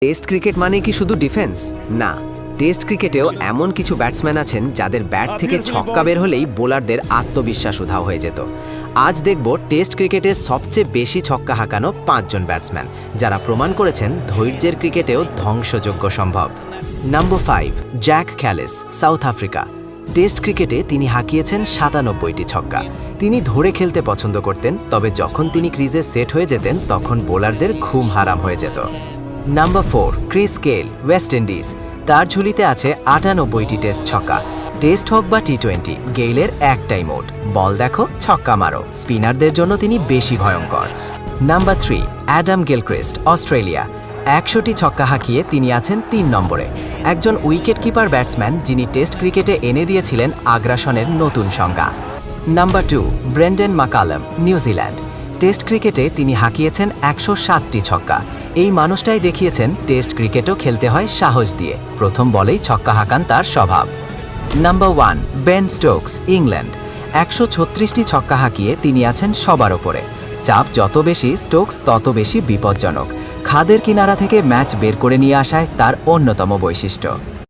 Test cricket মানে কি শুধু ডিফেন্স? না, টেস্ট ক্রিকেটেও এমন কিছু ব্যাটসম্যান আছেন যাদের ব্যাট থেকে ছক্কা বের হলেই বোলারদের আত্মবিশ্বাস উধাও হয়ে যেত। আজ দেখব টেস্ট ক্রিকেটে সবচেয়ে বেশি ছক্কা হাঁকানো 5 জন ব্যাটসম্যান, যারা প্রমাণ করেছেন ধৈর্যের ক্রিকেটেও ধ্বংসযোগ্য সম্ভব। Number 5, Jack Kallis, south Africa. Test ক্রিকেটে তিনি হাঁকিয়েছেন 97টি ছক্কা। তিনি ধরে খেলতে পছন্দ করতেন, তবে যখন তিনি ক্রিজে সেট হয়ে যেতেন তখন বোলারদের ঘুম হারাম হয়ে যেত। Number 4, Chris Gayle, West Indies. তার ঝুলিতে আছে 98টি টেস্ট ছক্কা। টেস্ট হোক বা টি20, গেইলের একটাই মোড, বল দেখো ছক্কা মারো। স্পিনারদের জন্য তিনি বেশি ভয়ঙ্কর। Number 3, Adam Gilchrist, Australia. 100টি ছক্কা হাঁকিয়ে তিনি আছেন 3 নম্বরে। একজন উইকেট কিপার ব্যাটসম্যান যিনি টেস্ট ক্রিকেটে এনে দিয়েছিলেন আগ্রাসনের নতুন সংজ্ঞা। Number 2, Brendon McCullum, New Zealand. Test ক্রিকেটে তিনি হাঁকিয়েছেন 107টি ছক্কা। এই মানুষটাই দেখিয়েছেন টেস্ট ক্রিকেটও খেলতে হয় সাহস দিয়ে। প্রথম বলেই ছক্কা হাঁকান তার স্বভাব। Number 1, Ben Stokes, England. 136টি ছক্কা হাঁকিয়ে তিনি আছেন সবার ওপরে। চাপ যত বেশি, স্টোকস তত বেশি বিপজ্জনক। খাদের কিনারা থেকে ম্যাচ বের করে নিয়ে আসায় তার অন্যতম বৈশিষ্ট্য।